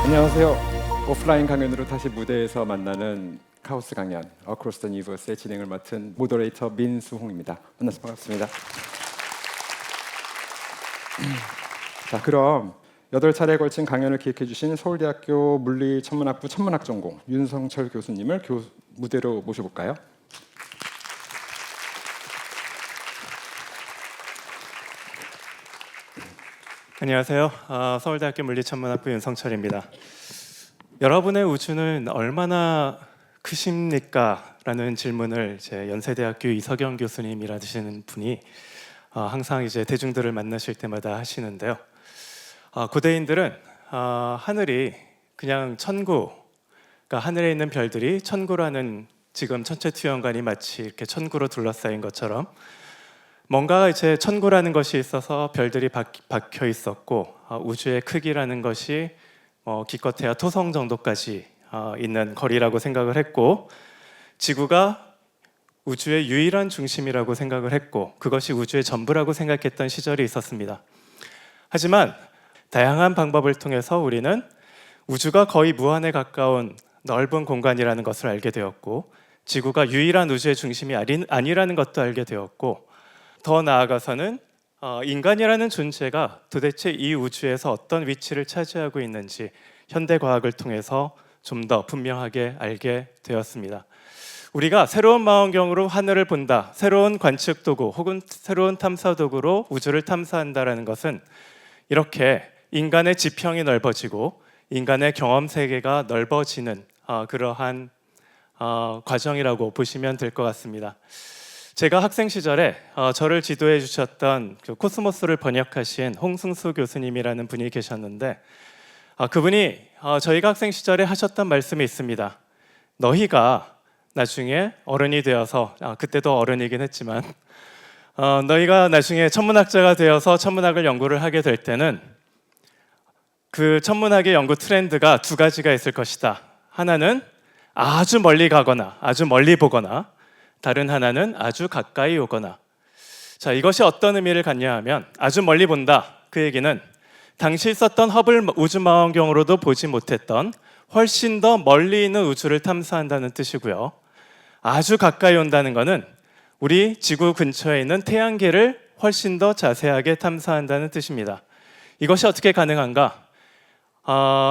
안녕하세요. 오프라인 강연으로 다시 무대에서 만나는 카오스 강연 Across the Universe의 진행을 맡은 모더레이터 민수홍입니다. 만나서 반갑습니다. 자, 그럼 8차례에 걸친 강연을 기획해 주신 서울대학교 물리천문학부 천문학전공 윤성철 교수님을 무대로 모셔볼까요? 안녕하세요. 서울대학교 물리천문학부 윤성철입니다. 여러분의 우주는 얼마나 크십니까? 라는 질문을 제 연세대학교 이석영 교수님이라시는 분이 항상 이제 대중들을 만나실 때마다 하시는데요. 고대인들은 하늘이 그냥 천구, 그러니까 하늘에 있는 별들이 천구라는 지금 천체투영관이 마치 이렇게 천구로 둘러싸인 것처럼 뭔가 이제 천구라는 것이 있어서 별들이 박혀 있었고 우주의 크기라는 것이 기껏해야 토성 정도까지 있는 거리라고 생각을 했고 지구가 우주의 유일한 중심이라고 생각을 했고 그것이 우주의 전부라고 생각했던 시절이 있었습니다. 하지만 다양한 방법을 통해서 우리는 우주가 거의 무한에 가까운 넓은 공간이라는 것을 알게 되었고 지구가 유일한 우주의 중심이 아니라는 것도 알게 되었고 더 나아가서는 인간이라는 존재가 도대체 이 우주에서 어떤 위치를 차지하고 있는지 현대 과학을 통해서 좀 더 분명하게 알게 되었습니다. 우리가 새로운 망원경으로 하늘을 본다, 새로운 관측 도구 혹은 새로운 탐사 도구로 우주를 탐사한다라는 것은 이렇게 인간의 지평이 넓어지고 인간의 경험 세계가 넓어지는 그러한 과정이라고 보시면 될 것 같습니다. 제가 학생 시절에 저를 지도해 주셨던 그 코스모스를 번역하신 홍승수 교수님이라는 분이 계셨는데 그분이 저희가 학생 시절에 하셨던 말씀이 있습니다. 너희가 나중에 어른이 되어서 그때도 어른이긴 했지만 너희가 나중에 천문학자가 되어서 천문학을 연구를 하게 될 때는 그 천문학의 연구 트렌드가 두 가지가 있을 것이다. 하나는 아주 멀리 가거나 아주 멀리 보거나 다른 하나는 아주 가까이 오거나. 자, 이것이 어떤 의미를 갖냐 하면 아주 멀리 본다. 그 얘기는 당시 있었던 허블 우주망원경으로도 보지 못했던 훨씬 더 멀리 있는 우주를 탐사한다는 뜻이고요. 아주 가까이 온다는 것은 우리 지구 근처에 있는 태양계를 훨씬 더 자세하게 탐사한다는 뜻입니다. 이것이 어떻게 가능한가?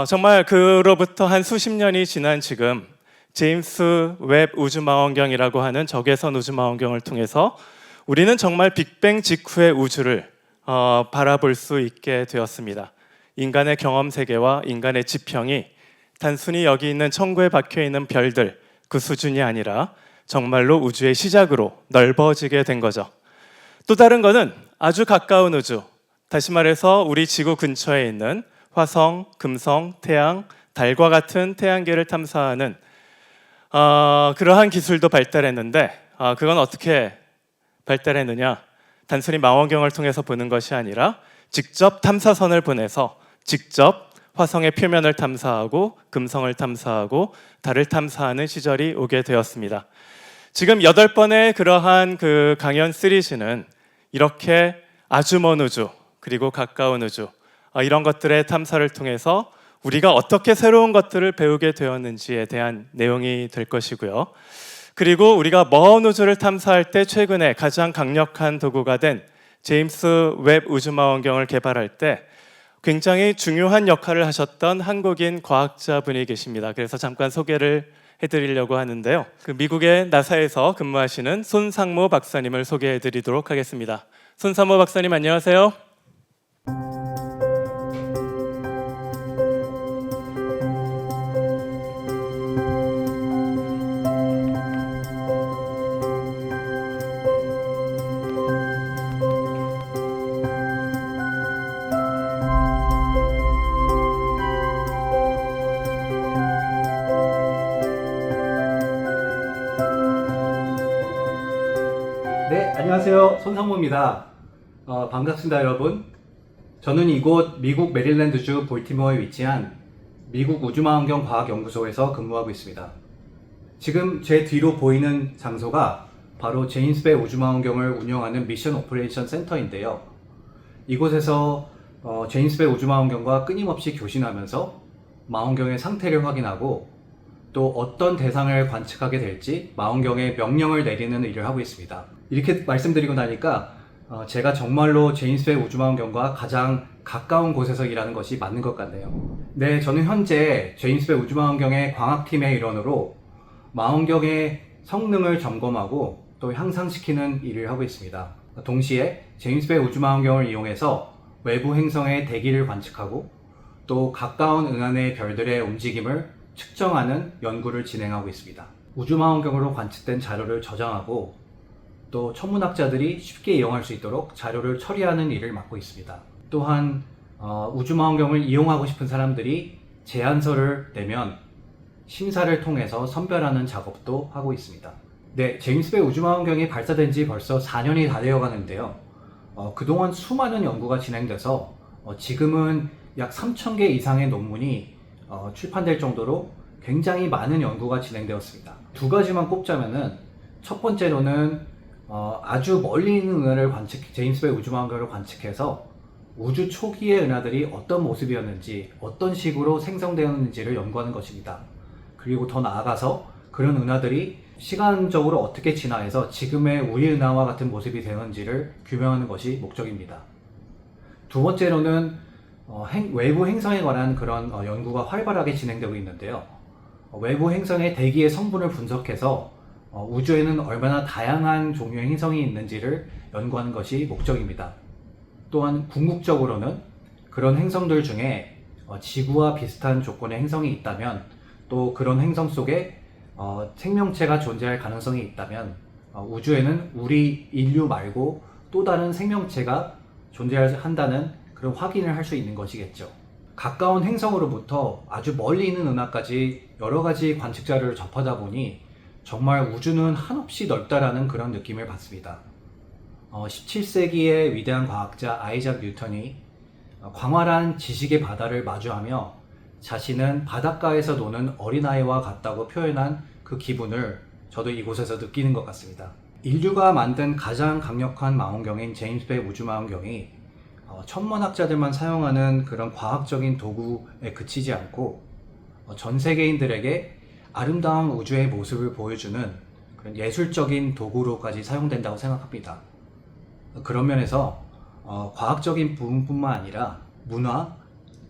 정말 그로부터 한 수십 년이 지난 지금 제임스 웹 우주망원경이라고 하는 적외선 우주망원경을 통해서 우리는 정말 빅뱅 직후의 우주를 바라볼 수 있게 되었습니다. 인간의 경험 세계와 인간의 지평이 단순히 여기 있는 천구에 박혀있는 별들 그 수준이 아니라 정말로 우주의 시작으로 넓어지게 된 거죠. 또 다른 거는 아주 가까운 우주, 다시 말해서 우리 지구 근처에 있는 화성, 금성, 태양, 달과 같은 태양계를 탐사하는 그러한 기술도 발달했는데 그건 어떻게 발달했느냐? 단순히 망원경을 통해서 보는 것이 아니라 직접 탐사선을 보내서 직접 화성의 표면을 탐사하고 금성을 탐사하고 달을 탐사하는 시절이 오게 되었습니다. 지금 8번의 그러한 그 강연 시리즈는 이렇게 아주 먼 우주 그리고 가까운 우주 이런 것들의 탐사를 통해서 우리가 어떻게 새로운 것들을 배우게 되었는지에 대한 내용이 될 것이고요. 그리고 우리가 먼 우주를 탐사할 때 최근에 가장 강력한 도구가 된 제임스 웹 우주망원경을 개발할 때 굉장히 중요한 역할을 하셨던 한국인 과학자분이 계십니다. 그래서 잠깐 소개를 해드리려고 하는데요. 그 미국의 나사에서 근무하시는 손상모 박사님을 소개해드리도록 하겠습니다. 손상모 박사님 안녕하세요. 네, 안녕하세요. 손상모입니다. 반갑습니다, 여러분. 저는 이곳 미국 메릴랜드주 볼티모어에 위치한 미국 우주망원경 과학연구소에서 근무하고 있습니다. 지금 제 뒤로 보이는 장소가 바로 제임스 웹 우주망원경을 운영하는 미션 오퍼레이션 센터인데요. 이곳에서 제임스 웹 우주망원경과 끊임없이 교신하면서 망원경의 상태를 확인하고 또 어떤 대상을 관측하게 될지 망원경에 명령을 내리는 일을 하고 있습니다. 이렇게 말씀드리고 나니까 제가 정말로 제임스 웹 우주망원경과 가장 가까운 곳에서 일하는 것이 맞는 것 같네요. 네, 저는 현재 제임스 웹 우주망원경의 광학팀의 일원으로 망원경의 성능을 점검하고 또 향상시키는 일을 하고 있습니다. 동시에 제임스 웹 우주망원경을 이용해서 외부 행성의 대기를 관측하고 또 가까운 은하의 별들의 움직임을 측정하는 연구를 진행하고 있습니다. 우주망원경으로 관측된 자료를 저장하고 또 천문학자들이 쉽게 이용할 수 있도록 자료를 처리하는 일을 맡고 있습니다. 또한 우주망원경을 이용하고 싶은 사람들이 제안서를 내면 심사를 통해서 선별하는 작업도 하고 있습니다. 네, 제임스 웹 우주망원경이 발사된 지 벌써 4년이 다 되어 가는데요. 그동안 수많은 연구가 진행돼서 지금은 약 3,000개 이상의 논문이 출판될 정도로 굉장히 많은 연구가 진행되었습니다. 두 가지만 꼽자면은 첫 번째로는 아주 멀리 있는 은하를 제임스 웹 우주망원경을 관측해서 우주 초기의 은하들이 어떤 모습이었는지 어떤 식으로 생성되었는지를 연구하는 것입니다. 그리고 더 나아가서 그런 은하들이 시간적으로 어떻게 진화해서 지금의 우리 은하와 같은 모습이 되는지를 규명하는 것이 목적입니다. 두 번째로는 외부 행성에 관한 그런 연구가 활발하게 진행되고 있는데요. 외부 행성의 대기의 성분을 분석해서 우주에는 얼마나 다양한 종류의 행성이 있는지를 연구하는 것이 목적입니다. 또한 궁극적으로는 그런 행성들 중에 지구와 비슷한 조건의 행성이 있다면 또 그런 행성 속에 생명체가 존재할 가능성이 있다면 우주에는 우리 인류 말고 또 다른 생명체가 존재한다는 그런 확인을 할 수 있는 것이겠죠. 가까운 행성으로부터 아주 멀리 있는 은하까지 여러 가지 관측 자료를 접하다 보니 정말 우주는 한없이 넓다라는 그런 느낌을 받습니다. 17세기의 위대한 과학자 아이작 뉴턴이 광활한 지식의 바다를 마주하며 자신은 바닷가에서 노는 어린아이와 같다고 표현한 그 기분을 저도 이곳에서 느끼는 것 같습니다. 인류가 만든 가장 강력한 망원경인 제임스 웹 우주망원경이 천문학자들만 사용하는 그런 과학적인 도구에 그치지 않고 전 세계인들에게 아름다운 우주의 모습을 보여주는 그런 예술적인 도구로까지 사용된다고 생각합니다. 그런 면에서 과학적인 부분뿐만 아니라 문화,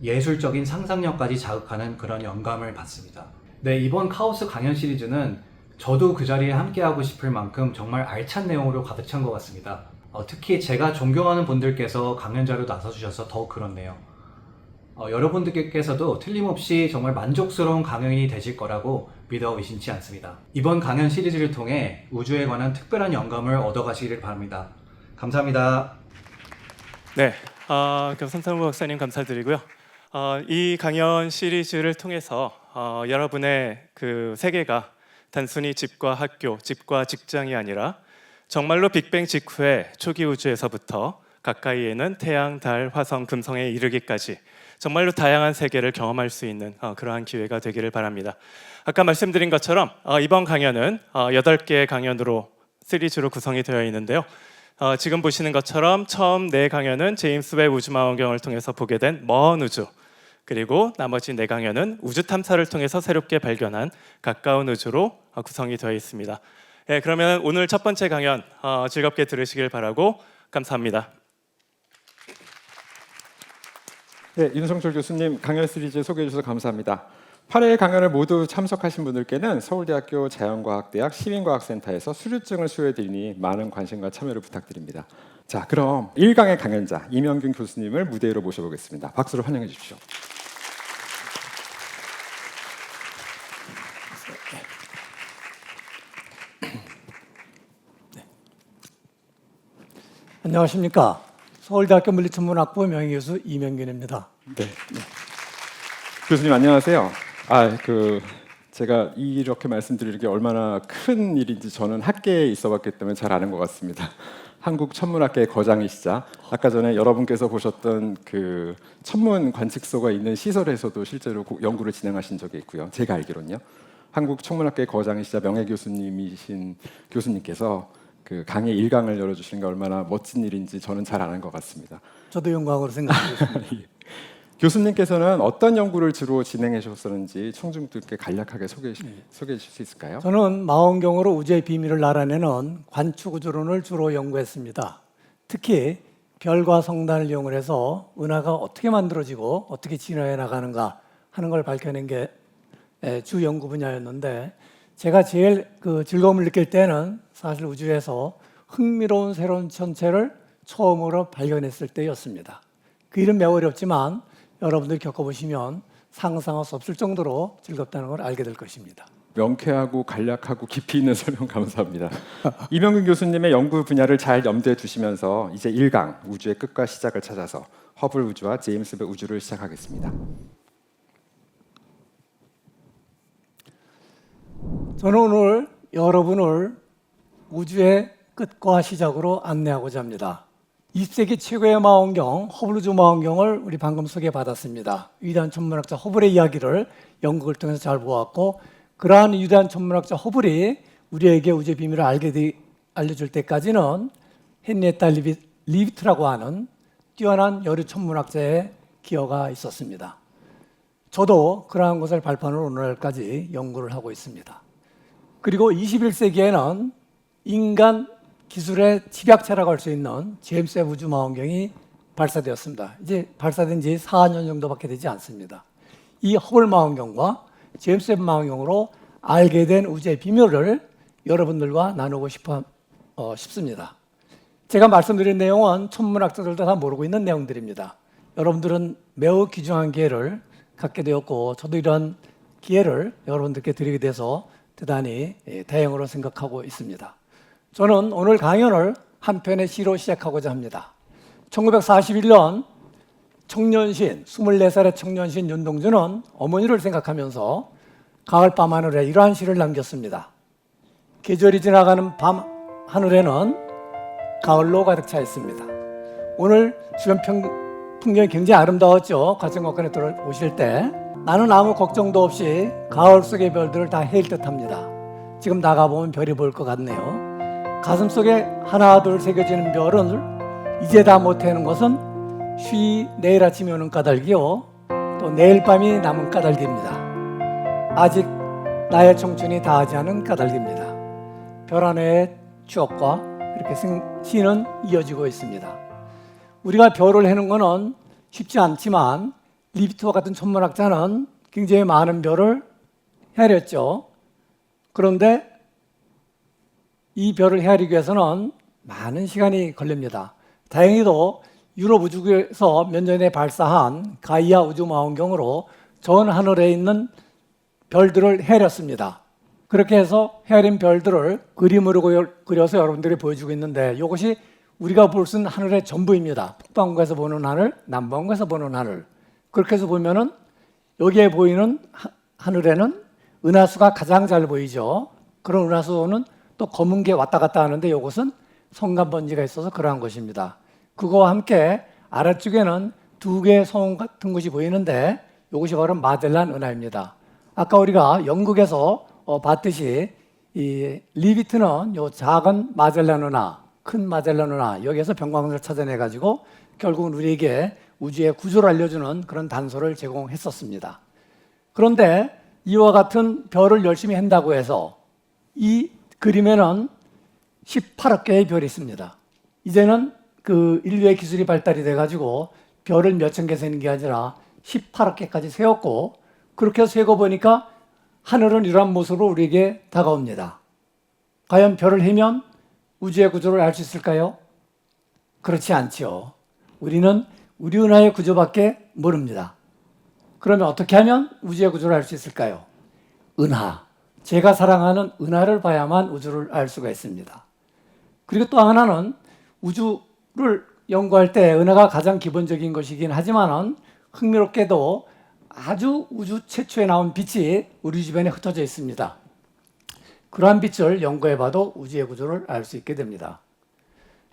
예술적인 상상력까지 자극하는 그런 영감을 받습니다. 네, 이번 카오스 강연 시리즈는 저도 그 자리에 함께하고 싶을 만큼 정말 알찬 내용으로 가득 찬 것 같습니다. 특히 제가 존경하는 분들께서 강연자로 나서주셔서 더욱 그렇네요. 여러분들께서도 틀림없이 정말 만족스러운 강연이 되실 거라고 믿어 의심치 않습니다. 이번 강연 시리즈를 통해 우주에 관한 특별한 영감을 얻어가시기를 바랍니다. 감사합니다. 네, 김선탄 박사님 감사드리고요. 이 강연 시리즈를 통해서 여러분의 그 세계가 단순히 집과 학교, 집과 직장이 아니라 정말로 빅뱅 직후의 초기 우주에서부터 가까이에는 태양, 달, 화성, 금성에 이르기까지 정말로 다양한 세계를 경험할 수 있는 그러한 기회가 되기를 바랍니다. 아까 말씀드린 것처럼 이번 강연은 8개의 강연으로 시리즈로 구성이 되어 있는데요. 지금 보시는 것처럼 처음 4강연은 제임스 웹 우주망원경을 통해서 보게 된 먼 우주, 그리고 나머지 4강연은 우주 탐사를 통해서 새롭게 발견한 가까운 우주로 구성이 되어 있습니다. 네, 그러면 오늘 첫 번째 강연 즐겁게 들으시길 바라고 감사합니다. 네, 윤성철 교수님 강연 시리즈 소개해 주셔서 감사합니다. 8회 강연을 모두 참석하신 분들께는 서울대학교 자연과학대학 시민과학센터에서 수료증을 수여해드리니 많은 관심과 참여를 부탁드립니다. 자, 그럼 1강의 강연자 이명균 교수님을 무대 위로 모셔보겠습니다. 박수로 환영해 주십시오. 안녕하십니까. 서울대학교 물리천문학부 명예교수 이명균입니다. 네. 교수님 안녕하세요. 제가 이렇게 말씀드리는 게 얼마나 큰 일인지 저는 학계에 있어봤기 때문에 잘 아는 것 같습니다. 한국천문학계의 거장이시자 아까 전에 여러분께서 보셨던 그 천문 관측소가 있는 시설에서도 실제로 연구를 진행하신 적이 있고요. 제가 알기로는요. 한국천문학계의 거장이시자 명예교수님이신 교수님께서 그 강의 1강을 열어주시는 게 얼마나 멋진 일인지 저는 잘 아는 것 같습니다. 저도 영광으로 생각하고 있습니다. 교수님께서는 어떤 연구를 주로 진행해 주셨었는지 청중들께 간략하게 소개해 주실 수 있을까요? 저는 망원경으로 우주의 비밀을 알아내는 관측우주론을 주로 연구했습니다. 특히 별과 성단을 이용해서 은하가 어떻게 만들어지고 어떻게 진화해 나가는가 하는 걸 밝혀낸 게 주 연구 분야였는데 제가 제일 그 즐거움을 느낄 때는 사실 우주에서 흥미로운 새로운 천체를 처음으로 발견했을 때였습니다. 그 일은 매우 어렵지만 여러분들이 겪어보시면 상상할 수 없을 정도로 즐겁다는 걸 알게 될 것입니다. 명쾌하고 간략하고 깊이 있는 설명 감사합니다. 이명균 교수님의 연구 분야를 잘 염두에 두시면서 이제 1강 우주의 끝과 시작을 찾아서 허블 우주와 제임스 웹 우주를 시작하겠습니다. 저는 오늘 여러분을 우주의 끝과 시작으로 안내하고자 합니다. 20세기 최고의 망원경 허블 우주 망원경을 우리 방금 소개받았습니다. 위대한 천문학자 허블의 이야기를 연극을 통해서 잘 보았고 그러한 위대한 천문학자 허블이 우리에게 우주의 비밀을 알려줄 때까지는 헨리에타 리비트라고 하는 뛰어난 여류 천문학자의 기여가 있었습니다. 저도 그러한 것을 발판으로 오늘까지 연구를 하고 있습니다. 그리고 21세기에는 인간 기술의 집약체라고 할 수 있는 제임스 웹 우주 망원경이 발사되었습니다. 이제 발사된 지 4년 정도밖에 되지 않습니다. 이 허블 망원경과 제임스 웹 망원경으로 알게 된 우주의 비밀을 여러분들과 나누고 싶습니다. 제가 말씀드린 내용은 천문학자들도 다 모르고 있는 내용들입니다. 여러분들은 매우 귀중한 기회를 갖게 되었고 저도 이런 기회를 여러분들께 드리게 돼서 대단히 다행으로 생각하고 있습니다. 저는 오늘 강연을 한 편의 시로 시작하고자 합니다. 1941년 청년신, 24살의 청년신 윤동주는 어머니를 생각하면서 가을밤 하늘에 이러한 시를 남겼습니다. 계절이 지나가는 밤 하늘에는 가을로 가득 차 있습니다. 오늘 주변 풍경이 굉장히 아름다웠죠. 가정관에 들어오실 때 나는 아무 걱정도 없이 가을 속의 별들을 다 헤일 듯합니다. 지금 나가보면 별이 보일 것 같네요. 가슴 속에 하나 둘 새겨지는 별은 이제 다 못해는 것은 쉬 내일 아침에 오는 까닭이요 또 내일 밤이 남은 까닭입니다. 아직 나의 청춘이 다하지 않은 까닭입니다. 별 하나의 추억과 이렇게 시는 이어지고 있습니다. 우리가 별을 해는 것은 쉽지 않지만 리비트와 같은 천문학자는 굉장히 많은 별을 헤아렸죠. 그런데 이 별을 헤아리기 위해서는 많은 시간이 걸립니다. 다행히도 유럽 우주국에서 몇 년에 발사한 가이아 우주 망원경으로 전 하늘에 있는 별들을 헤아렸습니다. 그렇게 해서 헤아린 별들을 그림으로 그려서 여러분들이 보여주고 있는데 이것이 우리가 볼 수 있는 하늘의 전부입니다. 북반구에서 보는 하늘, 남반구에서 보는 하늘. 그렇게 해서 보면은 여기에 보이는 하늘에는 은하수가 가장 잘 보이죠. 그런 은하수는 또 검은 게 왔다 갔다 하는데 이것은 성간번지가 있어서 그러한 것입니다. 그거와 함께 아래쪽에는 두 개의 성 같은 것이 보이는데 이것이 바로 마젤란 은하입니다. 아까 우리가 영국에서 봤듯이 이 리비트는 요 작은 마젤란 은하, 큰 마젤란 은하 여기에서 병광선을 찾아내 가지고 결국은 우리에게 우주의 구조를 알려주는 그런 단서를 제공했었습니다. 그런데 이와 같은 별을 열심히 한다고 해서 이 그림에는 18억 개의 별이 있습니다. 이제는 그 인류의 기술이 발달이 돼가지고 별을 몇천 개 세는 게 아니라 18억 개까지 세웠고 그렇게 세고 보니까 하늘은 이러한 모습으로 우리에게 다가옵니다. 과연 별을 해면 우주의 구조를 알 수 있을까요? 그렇지 않죠. 우리는 우리 은하의 구조밖에 모릅니다. 그러면 어떻게 하면 우주의 구조를 알 수 있을까요? 은하. 제가 사랑하는 은하를 봐야만 우주를 알 수가 있습니다. 그리고 또 하나는 우주를 연구할 때 은하가 가장 기본적인 것이긴 하지만은 흥미롭게도 아주 우주 최초에 나온 빛이 우리 주변에 흩어져 있습니다. 그러한 빛을 연구해봐도 우주의 구조를 알 수 있게 됩니다.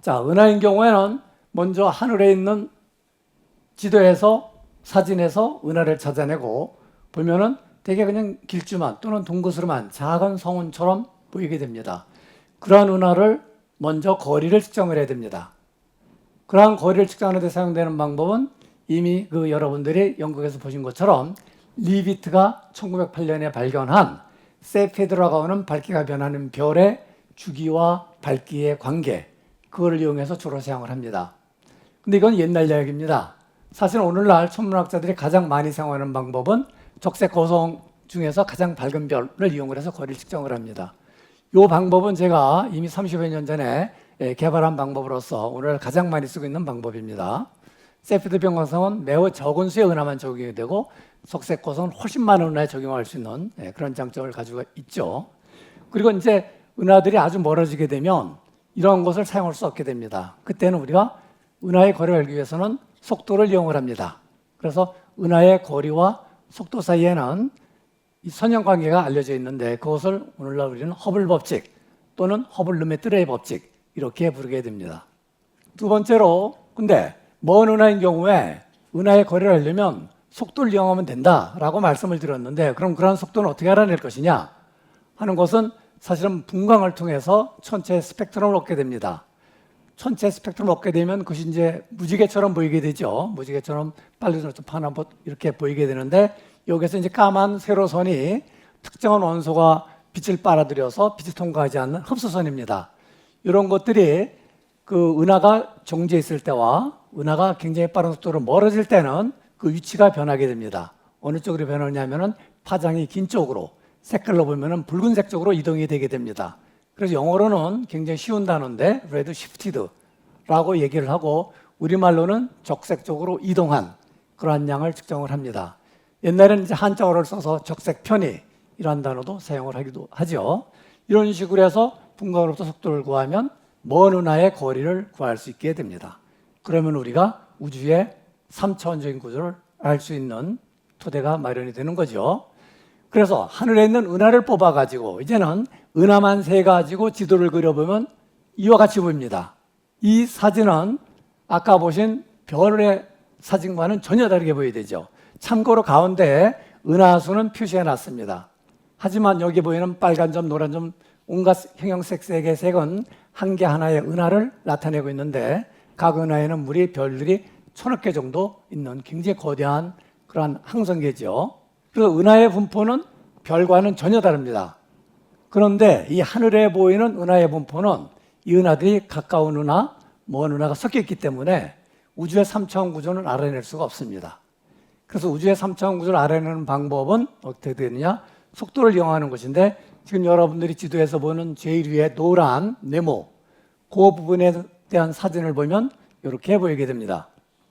자, 은하인 경우에는 먼저 하늘에 있는 지도에서 사진에서 은하를 찾아내고 보면은 되게 그냥 길쭉한 또는 둥그스름한 작은 성운처럼 보이게 됩니다. 그러한 은하를 먼저 거리를 측정을 해야 됩니다. 그러한 거리를 측정하는 데 사용되는 방법은 이미 여러분들이 영국에서 보신 것처럼 리비트가 1908년에 발견한 세페드라고 하는 밝기가 변하는 별의 주기와 밝기의 관계, 그걸 이용해서 주로 사용을 합니다. 근데 이건 옛날 이야기입니다. 사실 오늘날 천문학자들이 가장 많이 사용하는 방법은 적색 고성 중에서 가장 밝은 별을 이용을 해서 거리를 측정을 합니다. 이 방법은 제가 이미 30여 년 전에 개발한 방법으로서 오늘 가장 많이 쓰고 있는 방법입니다. 세피드 변광성은 매우 적은 수의 은하만 적용이 되고 적색 고성은 훨씬 많은 은하에 적용할 수 있는 그런 장점을 가지고 있죠. 그리고 이제 은하들이 아주 멀어지게 되면 이런 것을 사용할 수 없게 됩니다. 그때는 우리가 은하의 거리를 알기 위해서는 속도를 이용을 합니다. 그래서 은하의 거리와 속도 사이에는 이 선형관계가 알려져 있는데 그것을 오늘날 우리는 허블 법칙 또는 허블 르메트레의 법칙 이렇게 부르게 됩니다. 두 번째로 근데 먼 은하인 경우에 은하의 거리를 알려면 속도를 이용하면 된다라고 말씀을 드렸는데 그럼 그런 속도는 어떻게 알아낼 것이냐 하는 것은 사실은 분광을 통해서 천체 스펙트럼을 얻게 됩니다. 천체 스펙트럼을 얻게 되면 그것이 이제 무지개처럼 보이게 되죠. 무지개처럼 빨리노트 파나봇 이렇게 보이게 되는데 여기서 이제 까만 세로선이 특정한 원소가 빛을 빨아들여서 빛이 통과하지 않는 흡수선입니다. 이런 것들이 그 은하가 정지해 있을 때와 은하가 굉장히 빠른 속도로 멀어질 때는 그 위치가 변하게 됩니다. 어느 쪽으로 변하냐면은 파장이 긴 쪽으로 색깔로 보면은 붉은색 쪽으로 이동이 되게 됩니다. 그래서 영어로는 굉장히 쉬운 단어인데 레드 시프티드라고 얘기를 하고 우리말로는 적색 쪽으로 이동한 그러한 양을 측정을 합니다. 옛날에는 이제 한자어를 써서 적색 편이 이런 단어도 사용을 하기도 하죠. 이런 식으로 해서 분광으로부터 속도를 구하면 먼 은하의 거리를 구할 수 있게 됩니다. 그러면 우리가 우주의 3차원적인 구조를 알 수 있는 토대가 마련이 되는 거죠. 그래서 하늘에 있는 은하를 뽑아가지고 이제는 은하만 세 가지고 지도를 그려보면 이와 같이 보입니다. 이 사진은 아까 보신 별의 사진과는 전혀 다르게 보여야 되죠. 참고로 가운데 은하수는 표시해 놨습니다. 하지만 여기 보이는 빨간 점, 노란 점, 온갖 형형색 색의 색은 한 개 하나의 은하를 나타내고 있는데 각 은하에는 물이 별들이 1000억 개 정도 있는 굉장히 거대한 그러한 항성계죠. 그래서 은하의 분포는 별과는 전혀 다릅니다. 그런데 이 하늘에 보이는 은하의 분포는 이 은하들이 가까운 은하, 먼 은하가 섞여 있기 때문에 우주의 3차원 구조는 알아낼 수가 없습니다. 그래서 우주의 3차원 구조를 알아내는 방법은 어떻게 되느냐? 속도를 이용하는 것인데 지금 여러분들이 지도에서 보는 제일 위에 노란 네모 그 부분에 대한 사진을 보면 이렇게 보이게 됩니다.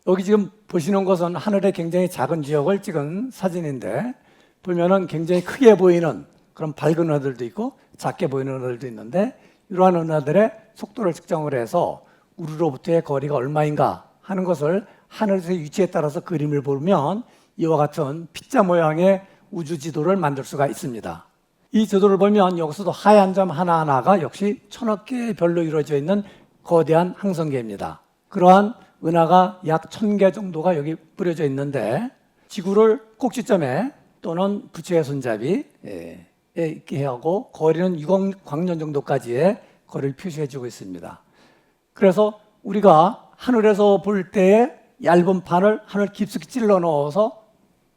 여기 지금 보시는 것은 하늘의 굉장히 작은 지역을 찍은 사진인데 보면은 굉장히 크게 보이는 그런 밝은 은하들도 있고 작게 보이는 은하들도 있는데 이러한 은하들의 속도를 측정을 해서 우리로부터의 거리가 얼마인가 하는 것을 하늘의 위치에 따라서 그림을 보면 이와 같은 피자 모양의 우주 지도를 만들 수가 있습니다. 이 지도를 보면 여기서도 하얀 점 하나하나가 역시 1000억 개의 별로 이루어져 있는 거대한 항성계입니다. 그러한 은하가 약 1000개 정도가 여기 뿌려져 있는데 지구를 꼭지점에 또는 부채의 손잡이에 있게 하고 거리는 6억 광년 정도까지의 거리를 표시해주고 있습니다. 그래서 우리가 하늘에서 볼 때의 얇은 판을 하늘 깊숙이 찔러 넣어서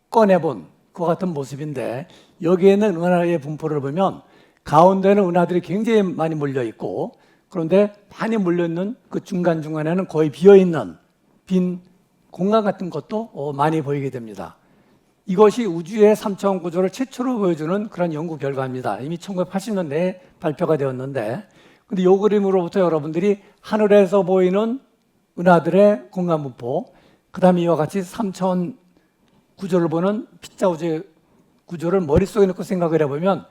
꺼내본 그와 같은 모습인데 여기에 있는 은하의 분포를 보면 가운데는 은하들이 굉장히 많이 몰려 있고 그런데 많이 몰려 있는 그 중간중간에는 거의 비어 있는 빈 공간 같은 것도 많이 보이게 됩니다. 이것이 우주의 3차원 구조를 최초로 보여주는 그런 연구 결과입니다. 이미 1980년대에 발표가 되었는데 근데 이 그림으로부터 여러분들이 하늘에서 보이는 은하들의 공간 분포 그 다음에 이와 같이 3차원 구조를 보는 피자 우주 구조를 머릿속에 넣고 생각을 해보면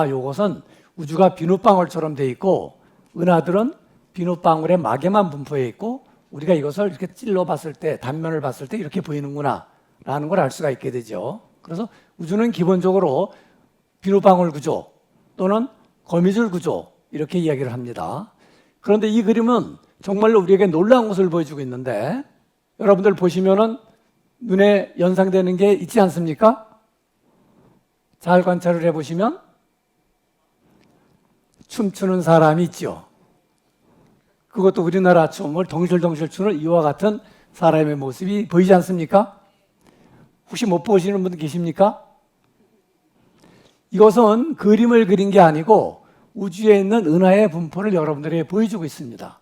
이것은 우주가 비눗방울처럼 돼 있고 은하들은 비눗방울의 막에만 분포해 있고 우리가 이것을 이렇게 찔러 봤을 때 단면을 봤을 때 이렇게 보이는구나 라는 걸 알 수가 있게 되죠. 그래서 우주는 기본적으로 비눗방울 구조 또는 거미줄 구조 이렇게 이야기를 합니다. 그런데 이 그림은 정말로 우리에게 놀라운 것을 보여주고 있는데 여러분들 보시면은 눈에 연상되는 게 있지 않습니까? 잘 관찰을 해보시면 춤추는 사람이 있죠. 그것도 우리나라 춤을 덩실덩실 추는 이와 같은 사람의 모습이 보이지 않습니까? 혹시 못 보시는 분 계십니까? 이것은 그림을 그린 게 아니고 우주에 있는 은하의 분포를 여러분들에게 보여주고 있습니다.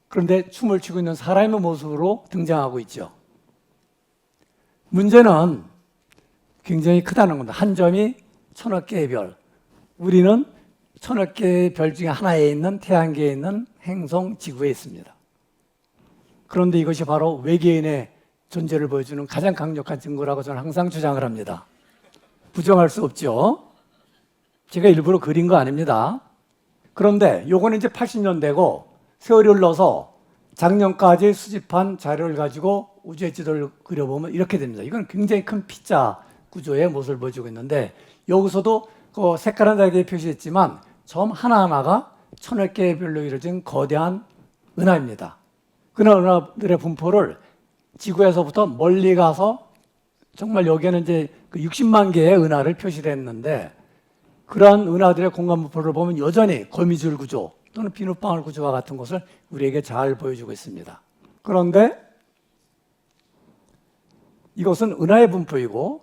그런데 춤을 추고 있는 사람의 모습으로 등장하고 있죠. 문제는 굉장히 크다는 겁니다. 한 점이 1000억 개의 별. 우리는 1000억 개의 별 중에 하나에 있는 태양계에 있는 행성 지구에 있습니다. 그런데 이것이 바로 외계인의 존재를 보여주는 가장 강력한 증거라고 저는 항상 주장을 합니다. 부정할 수 없죠. 제가 일부러 그린 거 아닙니다. 그런데 요거는 이제 80년대고 세월이 흘러서 작년까지 수집한 자료를 가지고 우주의 지도를 그려보면 이렇게 됩니다. 이건 굉장히 큰 P자 구조의 모습을 보여주고 있는데 여기서도 그 색깔은 다르게 표시했지만 점 하나하나가 1000억 개의 별로 이루어진 거대한 은하입니다. 그런 은하들의 분포를 지구에서부터 멀리 가서 정말 여기에는 이제 그 60만 개의 은하를 표시를 했는데 그러한 은하들의 공간 분포를 보면 여전히 거미줄 구조 또는 비눗방울 구조와 같은 것을 우리에게 잘 보여주고 있습니다. 그런데 이것은 은하의 분포이고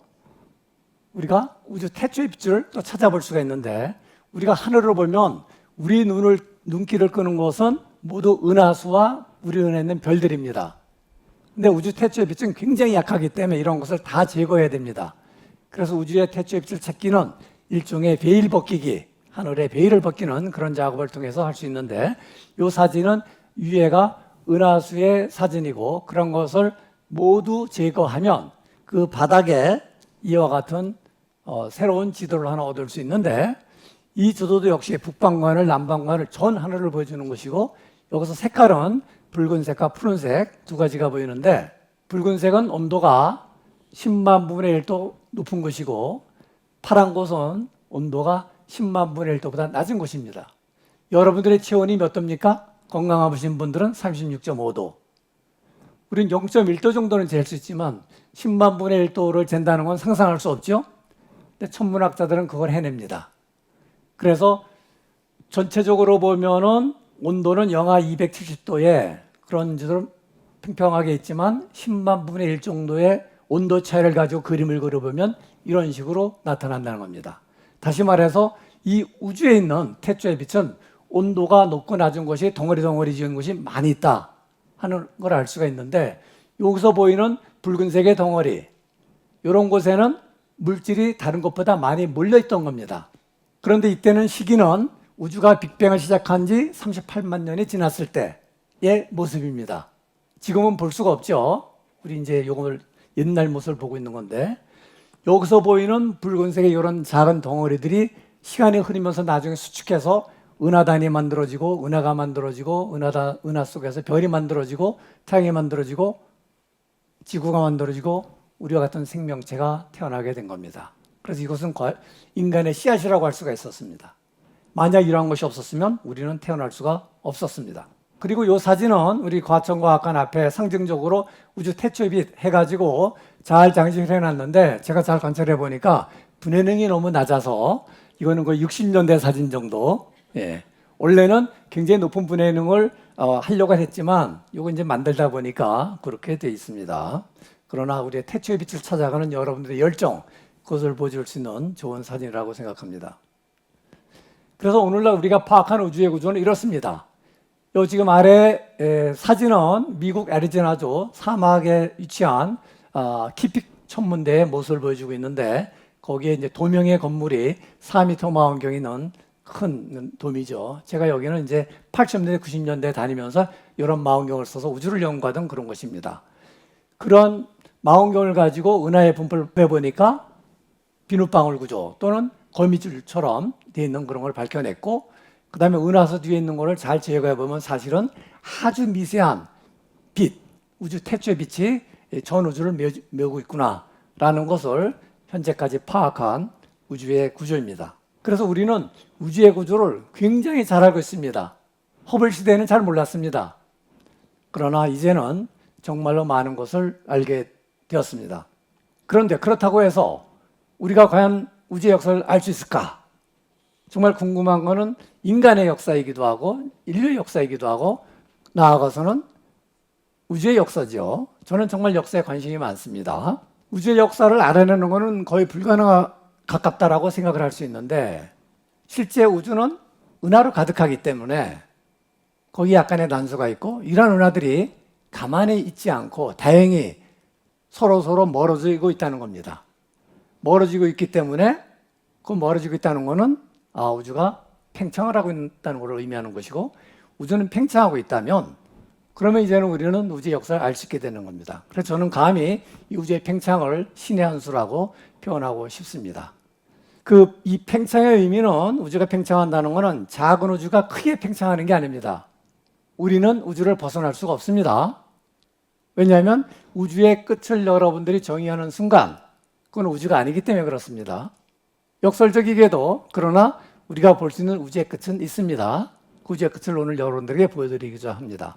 우리가 우주 태초의 빛을 또 찾아볼 수가 있는데 우리가 하늘을 보면 우리 눈길을 끄는 것은 모두 은하수와 우리 은하에 있는 별들입니다. 근데 우주 태초의 빛은 굉장히 약하기 때문에 이런 것을 다 제거해야 됩니다. 그래서 우주의 태초의 빛을 찾기는 일종의 베일 벗기기, 하늘의 베일을 벗기는 그런 작업을 통해서 할 수 있는데 이 사진은 위에가 은하수의 사진이고 그런 것을 모두 제거하면 그 바닥에 이와 같은 새로운 지도를 하나 얻을 수 있는데 이 지도도 역시 북방관을 남방관을 전 하늘을 보여주는 것이고 여기서 색깔은 붉은색과 푸른색 두 가지가 보이는데 붉은색은 온도가 10만 분의 1도 높은 것이고 파란 곳은 온도가 10만 분의 1도보다 낮은 곳입니다. 여러분들의 체온이 몇 도입니까? 건강하신 분들은 36.5도. 우리는 0.1도 정도는 잴 수 있지만 10만 분의 1도를 잰다는 건 상상할 수 없죠? 근데 천문학자들은 그걸 해냅니다. 그래서 전체적으로 보면은 온도는 영하 270도에 그런 지도로 평평하게 있지만 10만 분의 1 정도의 온도 차이를 가지고 그림을 그려보면 이런 식으로 나타난다는 겁니다. 다시 말해서 이 우주에 있는 태초의 빛은 온도가 높고 낮은 곳이 덩어리 지은 곳이 많이 있다 하는 걸 알 수가 있는데 여기서 보이는 붉은색의 덩어리 이런 곳에는 물질이 다른 것보다 많이 몰려있던 겁니다. 그런데 이때는 시기는 우주가 빅뱅을 시작한 지 38만 년이 지났을 때의 모습입니다. 지금은 볼 수가 없죠. 우리 이제 이걸 옛날 모습을 보고 있는 건데 여기서 보이는 붉은색의 이런 작은 덩어리들이 시간이 흐르면서 나중에 수축해서 은하단이 만들어지고 은하가 만들어지고 은하 속에서 별이 만들어지고 태양이 만들어지고 지구가 만들어지고 우리와 같은 생명체가 태어나게 된 겁니다. 그래서 이것은 인간의 씨앗이라고 할 수가 있었습니다. 만약 이러한 것이 없었으면 우리는 태어날 수가 없었습니다. 그리고 이 사진은 우리 과천과학관 앞에 상징적으로 우주 태초의 빛 해가지고 잘 장식을 해놨는데 제가 잘 관찰해 보니까 분해능이 너무 낮아서 이거는 거의 60년대 사진 정도. 예. 원래는 굉장히 높은 분해능을 하려고 했지만 이거 이제 만들다 보니까 그렇게 돼 있습니다. 그러나 우리의 태초의 빛을 찾아가는 여러분들의 열정, 그것을 보여줄 수 있는 좋은 사진이라고 생각합니다. 그래서 오늘날 우리가 파악한 우주의 구조는 이렇습니다. 요 지금 아래 사진은 미국 애리조나주 사막에 위치한 키픽 천문대의 모습을 보여주고 있는데 거기에 이제 도명의 건물이 4m 망원경이 있는 큰 돔이죠. 제가 여기는 이제 80년대, 90년대 다니면서 이런 망원경을 써서 우주를 연구하던 그런 것입니다. 그런 망원경을 가지고 은하의 분포를 빼보니까 비눗방울 구조 또는 거미줄처럼 되어 있는 그런 걸 밝혀냈고 그 다음에 은하수 뒤에 있는 거를 잘 제거해보면 사실은 아주 미세한 빛, 우주 태초의 빛이 전 우주를 메우고 있구나라는 것을 현재까지 파악한 우주의 구조입니다. 그래서 우리는 우주의 구조를 굉장히 잘 알고 있습니다. 허블 시대에는 잘 몰랐습니다. 그러나 이제는 정말로 많은 것을 알게 되었습니다. 그런데 그렇다고 해서 우리가 과연 우주의 역사를 알 수 있을까? 정말 궁금한 것은 인간의 역사이기도 하고 인류의 역사이기도 하고 나아가서는 우주의 역사죠. 저는 정말 역사에 관심이 많습니다. 우주의 역사를 알아내는 것은 거의 불가능하 가깝다라고 생각을 할 수 있는데 실제 우주는 은하로 가득하기 때문에 거기에 약간의 난수가 있고 이런 은하들이 가만히 있지 않고 다행히 서로 멀어지고 있다는 겁니다. 멀어지고 있기 때문에 그 멀어지고 있다는 것은 우주가 팽창을 하고 있다는 걸 의미하는 것이고 우주는 팽창하고 있다면 그러면 이제는 우리는 우주의 역사를 알 수 있게 되는 겁니다. 그래서 저는 감히 이 우주의 팽창을 신의 한 수라고 표현하고 싶습니다. 이 팽창의 의미는 우주가 팽창한다는 것은 작은 우주가 크게 팽창하는 게 아닙니다. 우리는 우주를 벗어날 수가 없습니다. 왜냐하면 우주의 끝을 여러분들이 정의하는 순간 그건 우주가 아니기 때문에 그렇습니다. 역설적이게도 그러나 우리가 볼 수 있는 우주의 끝은 있습니다. 그 우주의 끝을 오늘 여러분들에게 보여드리고자 합니다.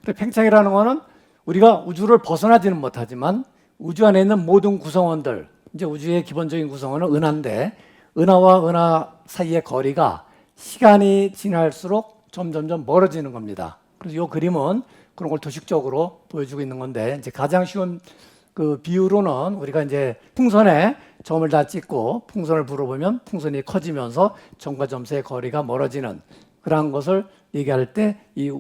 팽창이라는 것은 우리가 우주를 벗어나지는 못하지만 우주 안에 있는 모든 구성원들, 이제 우주의 기본적인 구성원은 은하인데 은하와 은하 사이의 거리가 시간이 지날수록 점점점 멀어지는 겁니다. 그래서 이 그림은 그런 걸 도식적으로 보여주고 있는 건데 이제 가장 쉬운 그 비유로는 우리가 이제 풍선에 점을 다 찍고 풍선을 불어보면 풍선이 커지면서 점과 점 사이의 거리가 멀어지는 그러한 것을 얘기할 때 이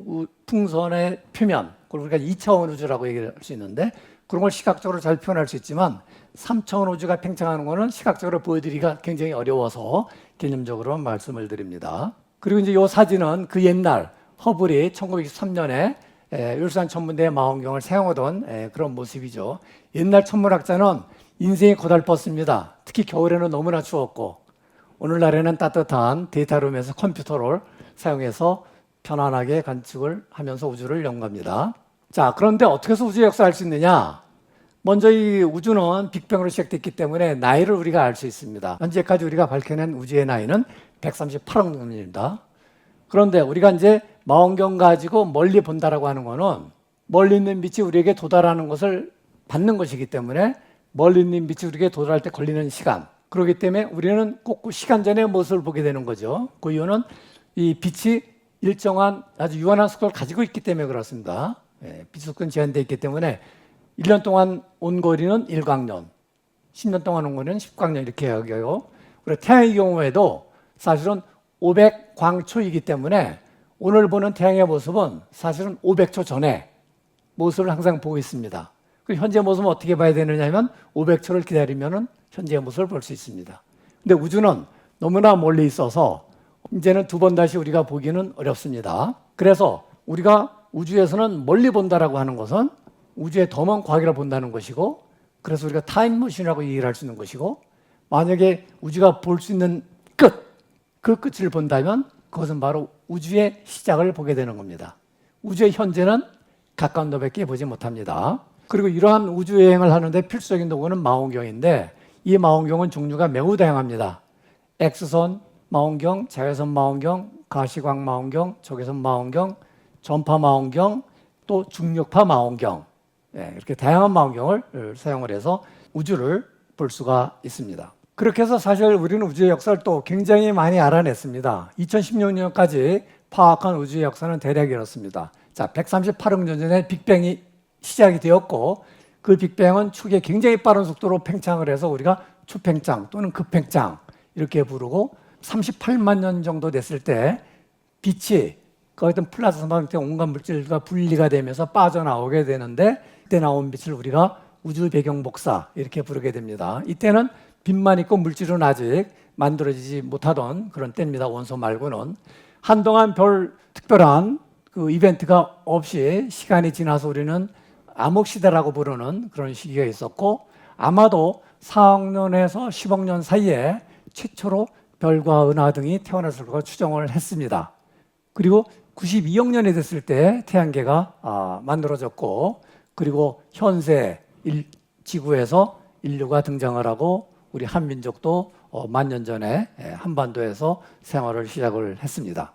풍선의 표면, 그걸 우리가 2차원 우주라고 얘기할 수 있는데 그런 걸 시각적으로 잘 표현할 수 있지만 3차원 우주가 팽창하는 것은 시각적으로 보여드리기가 굉장히 어려워서 개념적으로 말씀을 드립니다. 그리고 이제 이 사진은 그 옛날 허블이 1923년에 울산 천문대의 망원경을 사용하던 그런 모습이죠. 옛날 천문학자는 인생이 고달팠습니다. 특히 겨울에는 너무나 추웠고 오늘날에는 따뜻한 데이터룸에서 컴퓨터를 사용해서 편안하게 관측을 하면서 우주를 연구합니다. 자, 그런데 어떻게 해서 우주의 역사를 알 수 있느냐? 먼저 이 우주는 빅뱅으로 시작됐기 때문에 나이를 우리가 알 수 있습니다. 현재까지 우리가 밝혀낸 우주의 나이는 138억 년입니다. 그런데 우리가 이제 망원경 가지고 멀리 본다라고 하는 거는 멀리 있는 빛이 우리에게 도달하는 것을 받는 것이기 때문에 멀리 있는 빛이 우리에게 도달할 때 걸리는 시간, 그렇기 때문에 우리는 꼭 그 시간 전의 모습을 보게 되는 거죠. 그 이유는 이 빛이 일정한 아주 유한한 속도를 가지고 있기 때문에 그렇습니다. 빛 속도는 제한되어 있기 때문에 1년 동안 온 거리는 1광년, 10년 동안 온 거리는 10광년 이렇게 여겨요. 그리고 태양의 경우에도 사실은 500광초이기 때문에 오늘 보는 태양의 모습은 사실은 500초 전에 모습을 항상 보고 있습니다. 현재 모습은 어떻게 봐야 되느냐 하면 500초를 기다리면 현재의 모습을 볼 수 있습니다. 근데 우주는 너무나 멀리 있어서 이제는 두 번 다시 우리가 보기는 어렵습니다. 그래서 우리가 우주에서는 멀리 본다라고 하는 것은 우주의 더 먼 과거를 본다는 것이고 그래서 우리가 타임머신이라고 얘기를 할 수 있는 것이고 만약에 우주가 볼 수 있는 그 끝을 본다면 그것은 바로 우주의 시작을 보게 되는 겁니다. 우주의 현재는 가까운 너밖에 보지 못합니다. 그리고 이러한 우주 여행을 하는데 필수적인 도구는 망원경인데 이 망원경은 종류가 매우 다양합니다. X선 망원경, 자외선 망원경, 가시광 망원경, 적외선 망원경, 전파 망원경, 또 중력파 망원경 이렇게 다양한 망원경을 사용을 해서 우주를 볼 수가 있습니다. 그렇게 해서 사실 우리는 우주의 역사를 또 굉장히 많이 알아냈습니다. 2016년까지 파악한 우주의 역사는 대략 이렇습니다. 자, 138억 년 전에 빅뱅이 시작이 되었고 그 빅뱅은 축에 굉장히 빠른 속도로 팽창을 해서 우리가 초팽창 또는 급팽창 이렇게 부르고 38만 년 정도 됐을 때 빛이 그 어떤 플라즈마 형태 온갖 물질과 분리가 되면서 빠져나오게 되는데 이때 나온 빛을 우리가 우주 배경 복사 이렇게 부르게 됩니다. 이때는 빛만 있고 물질은 아직 만들어지지 못하던 그런 때입니다. 원소 말고는. 한동안 별 특별한 그 이벤트가 없이 시간이 지나서 우리는 암흑시대라고 부르는 그런 시기가 있었고 아마도 4억 년에서 10억 년 사이에 최초로 별과 은하 등이 태어났을 거라고 추정을 했습니다. 그리고 92억 년이 됐을 때 태양계가 만들어졌고 그리고 현세 지구에서 인류가 등장을 하고 우리 한민족도 만 년 전에 한반도에서 생활을 시작을 했습니다.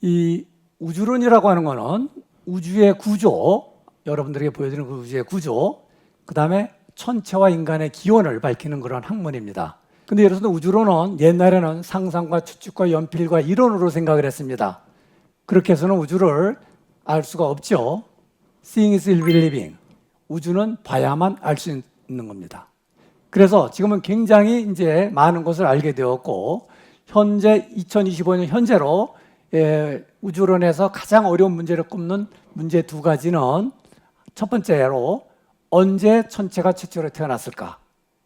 이 우주론이라고 하는 것은 우주의 구조, 여러분들에게 보여드리는 그 우주의 구조, 그 다음에 천체와 인간의 기원을 밝히는 그런 학문입니다. 근데 예를 들어서 우주론은 옛날에는 상상과 추측과 연필과 이론으로 생각을 했습니다. 그렇게 해서는 우주를 알 수가 없죠. Seeing is believing. 우주는 봐야만 알 수 있는 겁니다. 그래서 지금은 굉장히 이제 많은 것을 알게 되었고, 현재 2025년 현재로 우주론에서 가장 어려운 문제를 꼽는 문제 두 가지는 첫 번째로 언제 천체가 최초로 태어났을까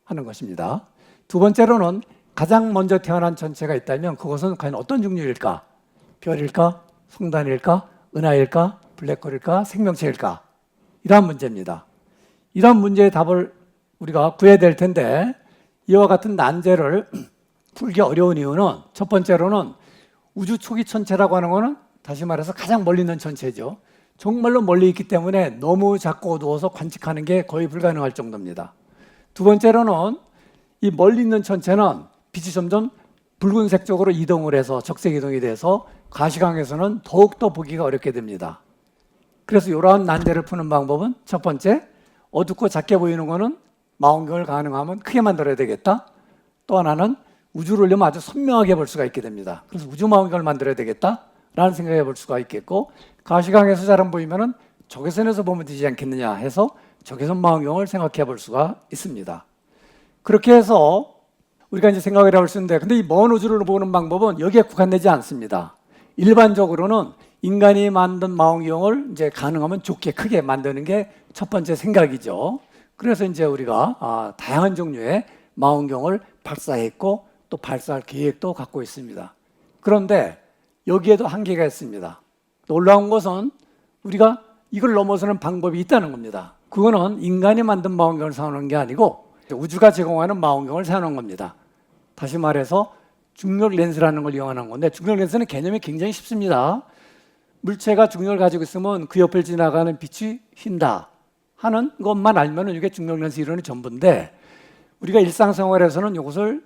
하는 것입니다. 두 번째로는 가장 먼저 태어난 천체가 있다면 그것은 과연 어떤 종류일까? 별일까? 성단일까? 은하일까? 블랙홀일까? 생명체일까? 이러한 문제입니다. 이러한 문제의 답을 우리가 구해야 될 텐데 이와 같은 난제를 풀기 어려운 이유는 첫 번째로는 우주 초기 천체라고 하는 것은 다시 말해서 가장 멀리 있는 천체죠. 정말로 멀리 있기 때문에 너무 작고 어두워서 관측하는 게 거의 불가능할 정도입니다. 두 번째로는 이 멀리 있는 천체는 빛이 점점 붉은색 쪽으로 이동을 해서 적색 이동이 돼서 가시광에서는 더욱더 보기가 어렵게 됩니다. 그래서 이러한 난제를 푸는 방법은 첫 번째, 어둡고 작게 보이는 거는 망원경을 가능하면 크게 만들어야 되겠다. 또 하나는 우주를 보면 아주 선명하게 볼 수가 있게 됩니다. 그래서 우주 망원경을 만들어야 되겠다라는 생각해 볼 수가 있겠고, 가시광에서 잘 안 보이면은 적외선에서 보면 되지 않겠느냐 해서 적외선 망원경을 생각해 볼 수가 있습니다. 그렇게 해서 우리가 이제 생각을 해볼 수 있는데, 근데 이 먼 우주를 보는 방법은 여기에 국한되지 않습니다. 일반적으로는 인간이 만든 망원경을 이제 가능하면 좁게 크게 만드는 게 첫 번째 생각이죠. 그래서 이제 우리가 다양한 종류의 망원경을 발사했고 또 발사할 계획도 갖고 있습니다. 그런데 여기에도 한계가 있습니다. 놀라운 것은 우리가 이걸 넘어서는 방법이 있다는 겁니다. 그거는 인간이 만든 망원경을 사용하는 게 아니고 우주가 제공하는 망원경을 사용하는 겁니다. 다시 말해서 중력 렌즈라는 걸 이용하는 건데, 중력 렌즈는 개념이 굉장히 쉽습니다. 물체가 중력을 가지고 있으면 그 옆을 지나가는 빛이 휜다 하는 것만 알면 이게 중력 렌즈 이론이 전부인데, 우리가 일상생활에서는 이것을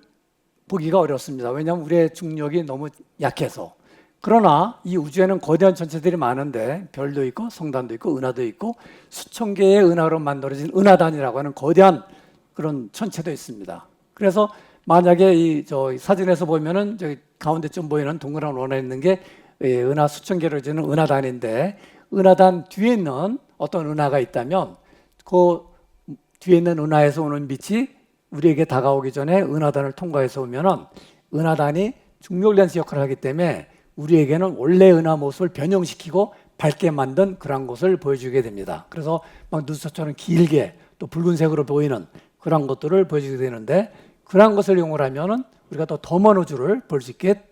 보기가 어렵습니다. 왜냐하면 우리의 중력이 너무 약해서. 그러나 이 우주에는 거대한 천체들이 많은데 별도 있고 성단도 있고 은하도 있고 수천 개의 은하로 만들어진 은하단이라고 하는 거대한 그런 천체도 있습니다. 그래서 만약에 이 사진에서 보면은 저기 가운데 좀 보이는 동그란 원에 있는 게 은하 수천 개를 지는 은하단인데, 은하단 뒤에 있는 어떤 은하가 있다면 그 뒤에 있는 은하에서 오는 빛이 우리에게 다가오기 전에 은하단을 통과해서 오면은 은하단이 중력 렌즈 역할을 하기 때문에 우리에게는 원래 은하 모습을 변형시키고 밝게 만든 그런 것을 보여주게 됩니다. 그래서 막 눈썹처럼 길게 또 붉은색으로 보이는 그런 것들을 보여주게 되는데, 그런 것을 이용을 하면은 우리가 더 먼 우주를 볼 수 있게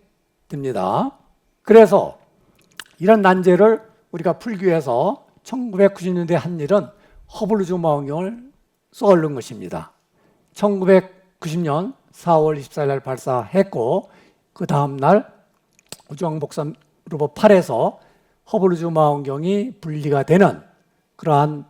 됩니다. 그래서 이런 난제를 우리가 풀기 위해서 1990년대에 한 일은 허블 우주 망원경을 쏘아올린 것입니다. 1990년 4월 24일 날 발사했고, 그 다음 날 우주왕복선 로봇 8에서 허블 우주 망원경이 분리가 되는 그러한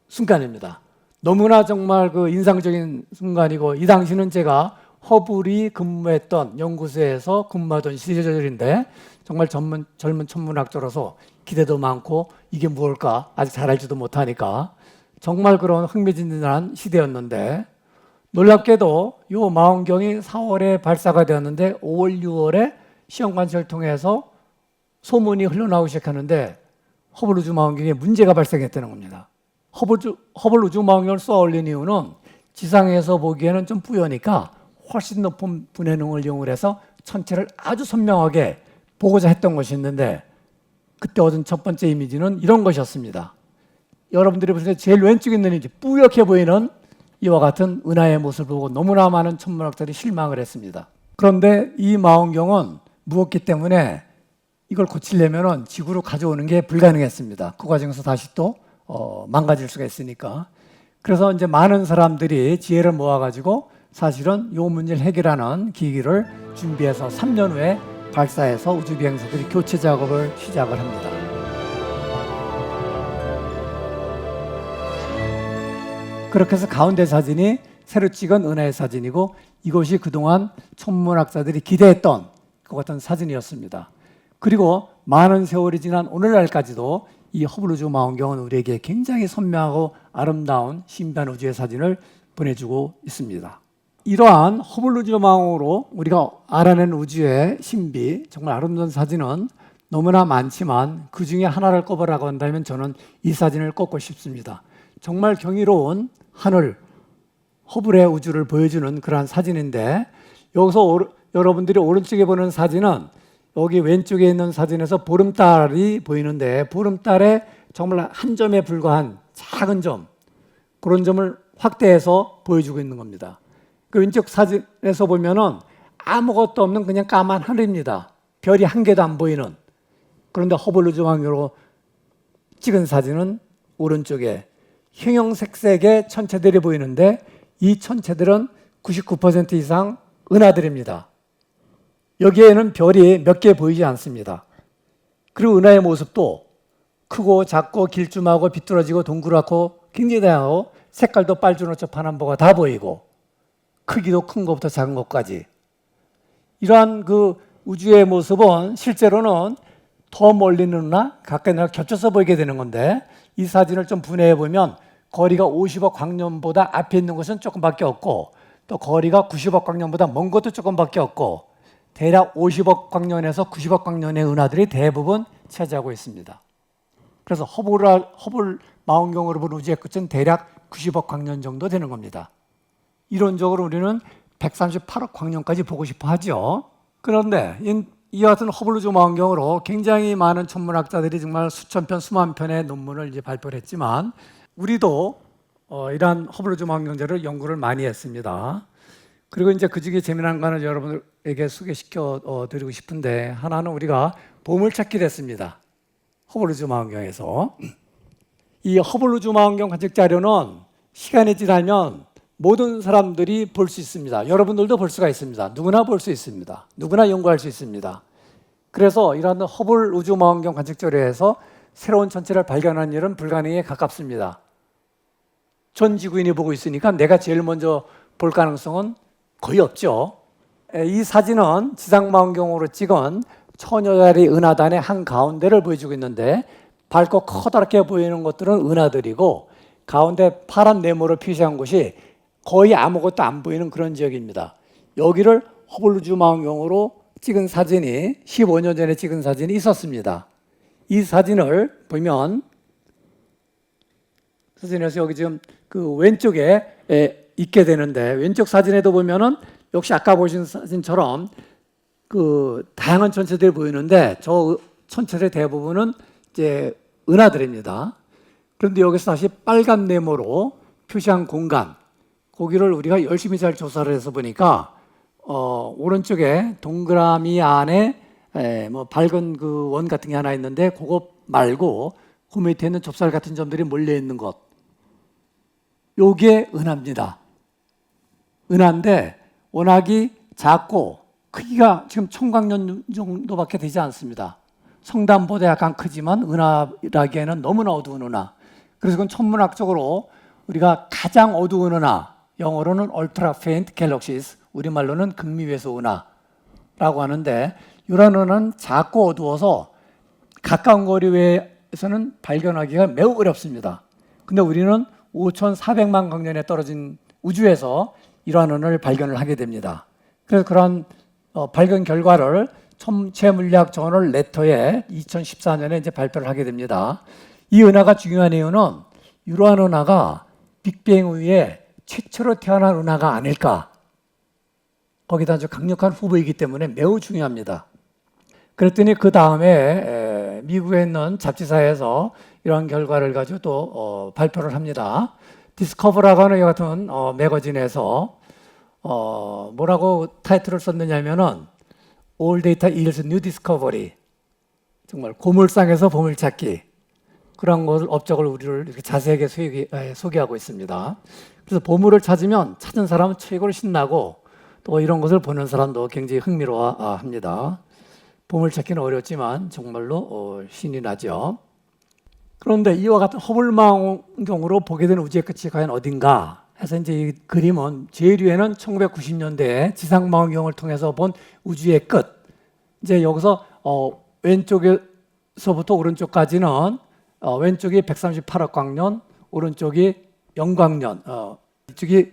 순간입니다. 너무나 정말 그 인상적인 순간이고, 이 당시는 제가 허블이 근무했던 연구소에서 근무하던 시절인데 정말 젊은 천문학자로서 기대도 많고 이게 무엇일까 아직 잘 알지도 못하니까 정말 그런 흥미진진한 시대였는데, 놀랍게도 이 망원경이 4월에 발사가 되었는데 5월, 6월에 시험 관측을 통해서 소문이 흘러나오기 시작하는데 허블 우주 망원경에 문제가 발생했다는 겁니다. 허블 우주 망원경을 쏘아 올린 이유는 지상에서 보기에는 좀 뿌여니까 훨씬 높은 분해능을 이용을 해서 천체를 아주 선명하게 보고자 했던 것이 있는데, 그때 얻은 첫 번째 이미지는 이런 것이었습니다. 여러분들이 보실 때 제일 왼쪽에 있는 이미지, 뿌옇게 보이는 이와 같은 은하의 모습을 보고 너무나 많은 천문학자들이 실망을 했습니다. 그런데 이 망원경은 무겁기 때문에 이걸 고치려면 지구로 가져오는 게 불가능했습니다. 그 과정에서 다시 또 망가질 수가 있으니까. 그래서 이제 많은 사람들이 지혜를 모아가지고 사실은 이 문제를 해결하는 기기를 준비해서 3년 후에 발사해서 우주비행사들이 교체 작업을 시작을 합니다. 그렇게 해서 가운데 사진이 새로 찍은 은하의 사진이고, 이것이 그동안 천문학자들이 기대했던 그 같은 사진이었습니다. 그리고 많은 세월이 지난 오늘날까지도 이 허블 우주 망원경은 우리에게 굉장히 선명하고 아름다운 신비한 우주의 사진을 보내주고 있습니다. 이러한 허블 우주 망원으로 우리가 알아낸 우주의 신비, 정말 아름다운 사진은 너무나 많지만 그 중에 하나를 꼽으라고 한다면 저는 이 사진을 꼽고 싶습니다. 정말 경이로운 하늘, 허블의 우주를 보여주는 그러한 사진인데, 여기서 여러분들이 오른쪽에 보는 사진은 여기 왼쪽에 있는 사진에서 보름달이 보이는데, 보름달의 정말 한 점에 불과한 작은 점, 그런 점을 확대해서 보여주고 있는 겁니다. 그 왼쪽 사진에서 보면은 아무것도 없는 그냥 까만 하늘입니다. 별이 한 개도 안 보이는. 그런데 허블 우주 망원경으로 찍은 사진은 오른쪽에 형형색색의 천체들이 보이는데, 이 천체들은 99% 이상 은하들입니다. 여기에는 별이 몇 개 보이지 않습니다. 그리고 은하의 모습도 크고 작고 길쭉하고 비뚤어지고 동그랗고 굉장히 다양하고, 색깔도 빨주노초 파남보가 다 보이고, 크기도 큰 것부터 작은 것까지. 이러한 그 우주의 모습은 실제로는 더 멀리 있는 은하, 가까이 있는 은하 겹쳐서 보이게 되는 건데, 이 사진을 좀 분해해 보면 거리가 50억 광년보다 앞에 있는 것은 조금밖에 없고, 또 거리가 90억 광년보다 먼 것도 조금밖에 없고, 대략 50억 광년에서 90억 광년의 은하들이 대부분 차지하고 있습니다. 그래서 허블 망원경으로 본 우주의 끝은 대략 90억 광년 정도 되는 겁니다. 이론적으로 우리는 138억 광년까지 보고 싶어 하죠. 그런데 이와 같은 허블 우주 망원경으로 굉장히 많은 천문학자들이 정말 수천 편, 수만 편의 논문을 이제 발표를 했지만, 우리도 이러한 허블 우주 망원경제를 연구를 많이 했습니다. 그리고 이제 그 중에 재미난 거는 여러분들에게 소개시켜 드리고 싶은데, 하나는 우리가 보물찾기를 했습니다. 허블 우주 망원경에서. 이 허블 우주 망원경 관측 자료는 시간이 지나면 모든 사람들이 볼 수 있습니다. 여러분들도 볼 수가 있습니다. 누구나 볼 수 있습니다. 누구나 연구할 수 있습니다. 그래서 이러한 허블 우주 망원경 관측 자료에서 새로운 천체를 발견하는 일은 불가능에 가깝습니다. 전 지구인이 보고 있으니까 내가 제일 먼저 볼 가능성은 거의 없죠. 이 사진은 지상망원경으로 찍은 처녀자리 은하단의 한가운데를 보여주고 있는데, 밝고 커다랗게 보이는 것들은 은하들이고, 가운데 파란 네모로 표시한 곳이 거의 아무것도 안 보이는 그런 지역입니다. 여기를 허블 우주 망원경으로 찍은 사진이 15년 전에 찍은 사진이 있었습니다. 이 사진을 보면, 사진에서 여기 지금 그 왼쪽에 있게 되는데, 왼쪽 사진에도 보면은 역시 아까 보신 사진처럼 그 다양한 천체들이 보이는데, 저 천체들의 대부분은 이제 은하들입니다. 그런데 여기서 다시 빨간 네모로 표시한 공간, 거기를 우리가 열심히 잘 조사를 해서 보니까 오른쪽에 동그라미 안에 뭐 밝은 그 원 같은 게 하나 있는데, 그거 말고 그 밑에 있는 좁쌀 같은 점들이 몰려 있는 것, 요게 은하입니다. 은하인데 워낙이 작고 크기가 지금 청광년 정도밖에 되지 않습니다. 성단보다 약간 크지만 은하라기에는 너무나 어두운 은하. 그래서 그건 천문학적으로 우리가 가장 어두운 은하, 영어로는 Ultra Faint Galaxies, 우리말로는 극미외소 은하라고 하는데, 이런 은하는 작고 어두워서 가까운 거리에서는 발견하기가 매우 어렵습니다. 근데 우리는 5,400만 광년에 떨어진 우주에서 이러한 은하를 발견을 하게 됩니다. 그래서 그런 발견 결과를 천체물리학 저널 레터에 2014년에 이제 발표를 하게 됩니다. 이 은하가 중요한 이유는 이러한 은하가 빅뱅 이후에 최초로 태어난 은하가 아닐까. 거기다 아주 강력한 후보이기 때문에 매우 중요합니다. 그랬더니 그 다음에 미국에 있는 잡지사에서 이러한 결과를 가지고 또 발표를 합니다. 디스커버라고 하는 이 같은 매거진에서 뭐라고 타이틀을 썼느냐면은 All Data Yields New Discovery, 정말 고물상에서 보물찾기, 그런 것을 업적을 우리를 이렇게 자세하게 소개하고 있습니다. 그래서 보물을 찾으면 찾은 사람은 최고로 신나고, 또 이런 것을 보는 사람도 굉장히 흥미로워합니다. 보물 찾기는 어렵지만 정말로 신이 나죠. 그런데 이와 같은 허블 망원경으로 보게 된 우주의 끝이 과연 어딘가 해서 이제 이 그림은 제일 위에는 1990년대에 지상망원경을 통해서 본 우주의 끝. 이제 여기서 왼쪽에서부터 오른쪽까지는 왼쪽이 138억 광년, 오른쪽이 0광년. 이쪽이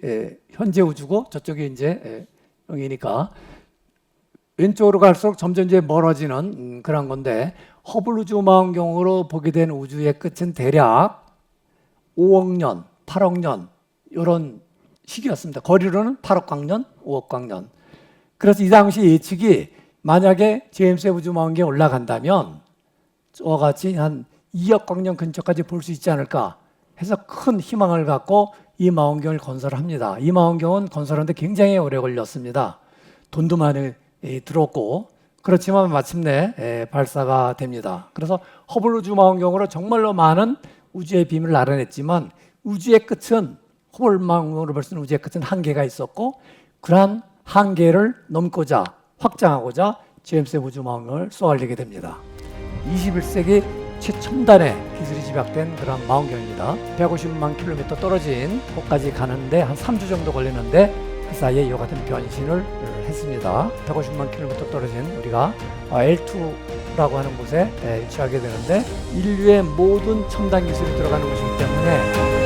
현재 우주고 저쪽이 이제 0이니까 왼쪽으로 갈수록 점점 이제 멀어지는 그런 건데, 허블 우주망원경으로 보게 된 우주의 끝은 대략 5억 년, 8억 년 이런 시기였습니다. 거리로는 8억 광년, 5억 광년. 그래서 이 당시 예측이 만약에 제임스 웹 우주망원경이 올라간다면 저와 같이 한 2억 광년 근처까지 볼 수 있지 않을까 해서 큰 희망을 갖고 이 망원경을 건설합니다. 이 망원경은 건설하는데 굉장히 오래 걸렸습니다. 돈도 많이 들었고, 그렇지만 마침내 발사가 됩니다. 그래서 허블 우주망원경으로 정말로 많은 우주의 비밀을 알아냈지만 우주의 끝은, 허블 망원경으로 볼 수 있는 우주의 끝은 한계가 있었고, 그러한 한계를 넘고자 확장하고자 제임스 웹 우주망원경을 쏘아올리게 됩니다. 21세기 최첨단의 기술이 집약된 그런 망원경입니다. 150만 킬로미터 떨어진 곳까지 가는데 한 3주 정도 걸리는데 그 사이에 이와 같은 변신을 했습니다. 150만 킬로미터 떨어진 우리가 L2라고 하는 곳에 위치하게 되는데 인류의 모든 첨단 기술이 들어가는 곳이기 때문에